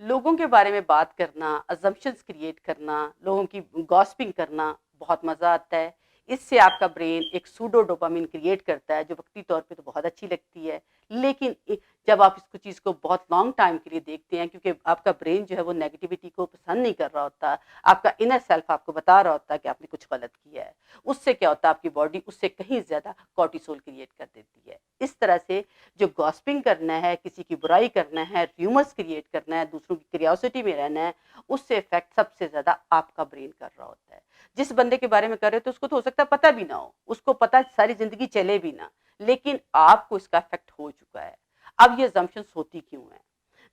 لوگوں کے بارے میں بات کرنا، ازمپشنز کریٹ کرنا، لوگوں کی گاسپنگ کرنا بہت مزہ آتا ہے۔ اس سے آپ کا برین ایک سوڈو ڈوپامین کریٹ کرتا ہے جو وقتی طور پہ تو بہت اچھی لگتی ہے، لیکن جب آپ اس چیز کو بہت لانگ ٹائم کے لیے دیکھتے ہیں، کیونکہ آپ کا برین جو ہے وہ نیگیٹیوٹی کو پسند نہیں کر رہا ہوتا، آپ کا انر سیلف آپ کو بتا رہا ہوتا ہے کہ آپ نے کچھ غلط کیا ہے، اس سے کیا ہوتا ہے آپ کی باڈی اس سے کہیں زیادہ کورٹیسول کریٹ کر دیتی ہے۔ اس طرح سے جو گاسپنگ کرنا ہے، کسی کی برائی کرنا ہے، ریومرز کریٹ کرنا ہے، دوسروں کی کریوسٹی میں رہنا ہے، اس سے افیکٹ سب سے زیادہ آپ کا برین کر رہا ہوتا ہے۔ جس بندے کے بارے میں کر رہے تو اس کو تو ہو سکتا ہے پتہ بھی نہ ہو، اس کو پتہ ساری زندگی چلے بھی نہ، لیکن آپ کو اس کا افیکٹ ہو چکا ہے۔ اب یہ زمپشنس ہوتی کیوں ہیں؟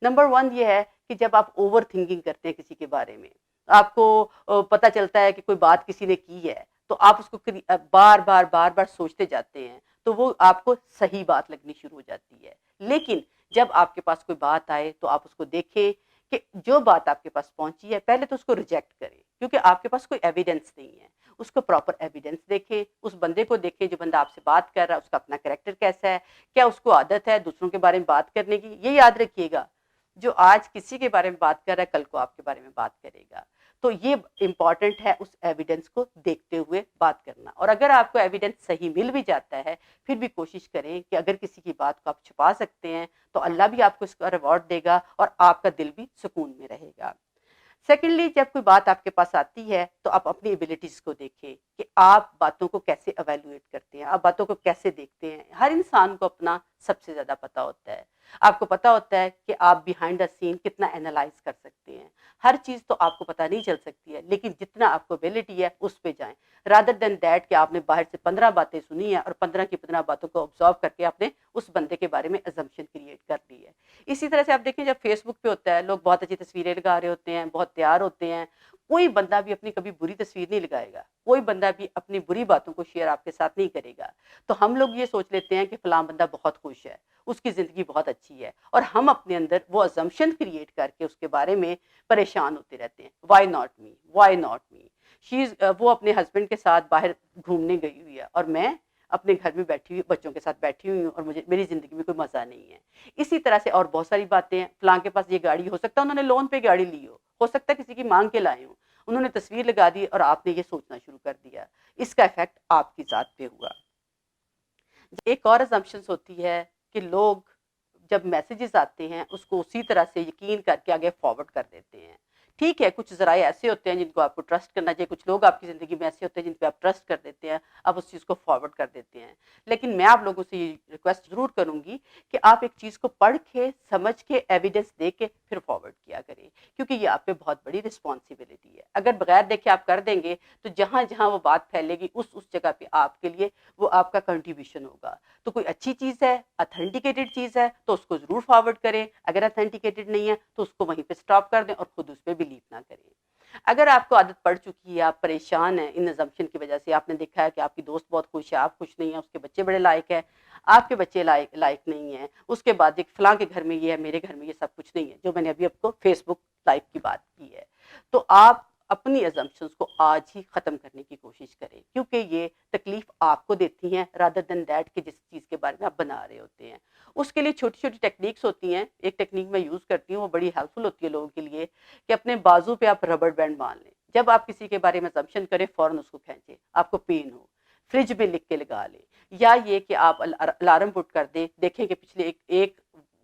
نمبر ون یہ ہے کہ جب آپ اوور تھنکنگ کرتے ہیں کسی کے بارے میں، آپ کو پتہ چلتا ہے کہ کوئی بات کسی نے کی ہے، تو آپ اس کو بار بار بار بار سوچتے جاتے ہیں، تو وہ آپ کو صحیح بات لگنی شروع ہو جاتی ہے۔ لیکن جب آپ کے پاس کوئی بات آئے تو آپ اس کو دیکھیں کہ جو بات آپ کے پاس پہنچی ہے پہلے تو اس کو ریجیکٹ کریں، کیونکہ آپ کے پاس کوئی ایویڈنس نہیں ہے۔ اس کو پراپر ایویڈنس دیکھیں، اس بندے کو دیکھیں جو بندہ آپ سے بات کر رہا ہے، اس کا اپنا کریکٹر کیسا ہے، کیا اس کو عادت ہے دوسروں کے بارے میں بات کرنے کی۔ یہ یاد رکھیے گا، جو آج کسی کے بارے میں بات کر رہا ہے کل کو آپ کے بارے میں بات کرے گا۔ تو یہ امپورٹنٹ ہے اس ایویڈنس کو دیکھتے ہوئے بات کرنا، اور اگر آپ کو ایویڈنس صحیح مل بھی جاتا ہے پھر بھی کوشش کریں کہ اگر کسی کی بات کو آپ چھپا سکتے ہیں تو اللہ بھی آپ کو اس کا ریوارڈ دے گا اور آپ کا دل بھی سکون میں رہے گا۔ سیکنڈلی، جب کوئی بات آپ کے پاس آتی ہے تو آپ اپنی ایبلٹیز کو دیکھیں کہ آپ باتوں کو کیسے ایویلویٹ کرتے ہیں، آپ باتوں کو کیسے دیکھتے ہیں۔ ہر انسان کو اپنا سب سے زیادہ پتہ ہوتا ہے، آپ کو پتہ ہوتا ہے کہ آپ بیہائنڈ دا سین کتنا اینالائز کر سکتے ہیں۔ ہر چیز تو آپ کو پتہ نہیں چل سکتی ہے، لیکن جتنا آپ کو ابیلٹی ہے اس پہ جائیں، رادر دین دیٹ کہ آپ نے باہر سے 15 باتیں سنی ہیں اور 15 کی 15 باتوں کو آبزرو کر کے آپ نے اس بندے کے بارے میں ازمپشن کریٹ کر لی ہے۔ اسی طرح سے آپ دیکھیں، جب فیس بک پہ ہوتا ہے لوگ بہت اچھی تصویریں لگا رہے ہوتے ہیں، بہت تیار ہوتے ہیں، کوئی بندہ بھی اپنی کبھی بری تصویر نہیں لگائے گا، کوئی بندہ بھی اپنی بری باتوں کو شیئر آپ کے ساتھ نہیں کرے گا۔ تو ہم لوگ یہ سوچ لیتے ہیں کہ فلاں بندہ بہت خوش ہے، اس کی زندگی بہت اچھی ہے، اور ہم اپنے اندر وہ ازمپشن کریٹ کر کے اس کے بارے میں پریشان ہوتے رہتے ہیں۔ Why not me, why not me, وہ اپنے ہسبینڈ کے ساتھ باہر گھومنے گئی ہوئی ہے اور میں اپنے گھر میں بیٹھی ہوئی بچوں کے ساتھ بیٹھی ہوئی ہوں اور میری زندگی میں کوئی مزہ نہیں ہے۔ اسی طرح سے اور بہت ساری باتیں ہیں، فلاں کے پاس یہ گاڑی، ہو سکتا ہے انہوں نے لون پہ گاڑی لی ہو سکتا ہے کسی کی مانگ کے لائے ہوں، انہوں نے تصویر لگا دی اور آپ نے یہ سوچنا شروع کر دیا، اس کا افیکٹ آپ کی ذات پہ ہوا۔ ایک اور assumptions ہوتی ہے کہ لوگ جب میسیجز آتے ہیں اس کو اسی طرح سے یقین کر کے آگے فارورڈ کر دیتے ہیں۔ ٹھیک ہے، کچھ ذرائع ایسے ہوتے ہیں جن کو آپ کو ٹرسٹ کرنا چاہیے، کچھ لوگ آپ کی زندگی میں ایسے ہوتے ہیں جن پہ آپ ٹرسٹ کر دیتے ہیں، آپ اس چیز کو فارورڈ کر دیتے ہیں۔ لیکن میں آپ لوگوں سے یہ ریکویسٹ ضرور کروں گی کہ آپ ایک چیز کو پڑھ کے، سمجھ کے، ایویڈنس دے کے پھر فارورڈ کیا کریں، کیونکہ یہ آپ پہ بہت بڑی رسپانسبلٹی ہے۔ اگر بغیر دیکھے آپ کر دیں گے تو جہاں جہاں وہ بات پھیلے گی اس جگہ پہ آپ کے لیے وہ آپ کا کنٹریبیوشن ہوگا۔ تو کوئی اچھی چیز ہے، اتھینٹیکیٹڈ چیز ہے تو اس کو ضرور فارورڈ کریں، اگر اتھینٹیکیٹڈ نہیں ہے تو اس کو وہیں پہ سٹاپ کر دیں اور خود اس پہ بلیو نہ کریں۔ اگر آپ کو عادت پڑ چکی ہے، آپ پریشان ہیں ان ازمپشن کی وجہ سے، آپ نے دیکھا ہے کہ آپ کی دوست بہت خوش ہے، آپ خوش نہیں ہیں، اس کے بچے بڑے لائق ہیں، آپ کے بچے لائق نہیں ہیں، اس کے بعد ایک فلاں کے گھر میں یہ ہے، میرے گھر میں یہ سب کچھ نہیں ہے، جو میں نے ابھی آپ کو فیس بک لائف کی بات کی ہے، تو آپ اپنی ازمپشنز کو آج ہی ختم کرنے کی کوشش کریں، کیونکہ یہ تکلیف آپ کو دیتی ہیں رادر دین دیٹ کہ جس چیز کے بارے میں آپ بنا رہے ہوتے ہیں۔ اس کے لیے چھوٹی چھوٹی ٹیکنیکس ہوتی ہیں، ایک ٹیکنیک میں یوز کرتی ہوں، وہ بڑی ہیلپ فل ہوتی ہے لوگوں کے لیے، کہ اپنے بازو پہ آپ ربڑ بینڈ باندھ لیں، جب آپ کسی کے بارے میں assumption کریں فوراً اس کو کھینچیں، آپ کو پین ہو، فریج میں لکھ کے لگا لیں، یا یہ کہ آپ الارم پٹ کر دیں، دیکھیں کہ پچھلے ایک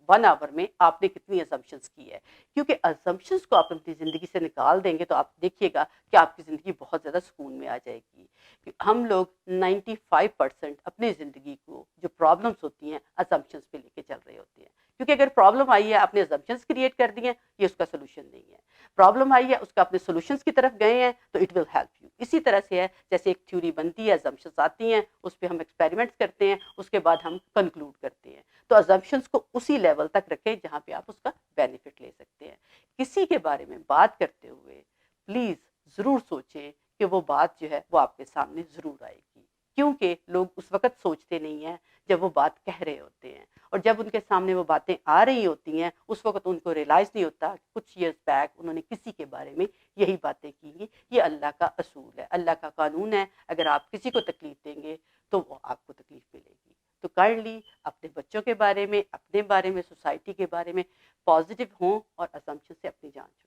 1 آور میں آپ نے کتنی assumptions کی ہے، کیونکہ assumptions کو آپ اپنی زندگی سے نکال دیں گے تو آپ دیکھیے گا کہ آپ کی زندگی بہت زیادہ سکون میں آ جائے گی۔ ہم لوگ 95% اپنی زندگی کو جو پرابلمس ہوتی ہیں assumptions پہ لے کے چل رہے ہوتے ہیں، کیونکہ اگر پرابلم آئی ہے آپ نے assumptions کریٹ کر دی ہیں، یہ اس کا سولوشن نہیں ہے۔ پرابلم آئی ہے، اس کا اپنے سولوشنس کی طرف گئے ہیں تو اٹ ول ہیلپ یو۔ اسی طرح سے ہے، جیسے ایک تھیوری بنتی ہے، assumptions آتی ہیں، اس پہ ہم ایکسپیریمنٹس کرتے ہیں، اس کے بعد ہم کنکلوڈ کرتے ہیں۔ تو assumptions کو اسی لیول تک رکھیں جہاں پہ آپ اس کا بینیفٹ لے سکتے ہیں۔ کسی کے بارے میں بات کرتے ہوئے پلیز ضرور سوچیں کہ وہ بات جو ہے وہ آپ کے سامنے ضرور آئے گی، کیونکہ لوگ اس وقت سوچتے نہیں ہیں جب وہ بات کہہ رہے ہوتے ہیں، اور جب ان کے سامنے وہ باتیں آ رہی ہوتی ہیں اس وقت ان کو ریئلائز نہیں ہوتا کہ کچھ ایئرز بیک انہوں نے کسی کے بارے میں یہی باتیں کی ہیں۔ یہ اللہ کا اصول ہے، اللہ کا قانون ہے، اگر آپ کسی کو تکلیف دیں گے تو وہ آپ کو تکلیف ملے گی۔ تو کر لی، اپنے بچوں کے بارے میں، اپنے بارے میں، سوسائٹی کے بارے میں پازیٹیو ہوں اور assumption سے اپنی جان چھوڑیں۔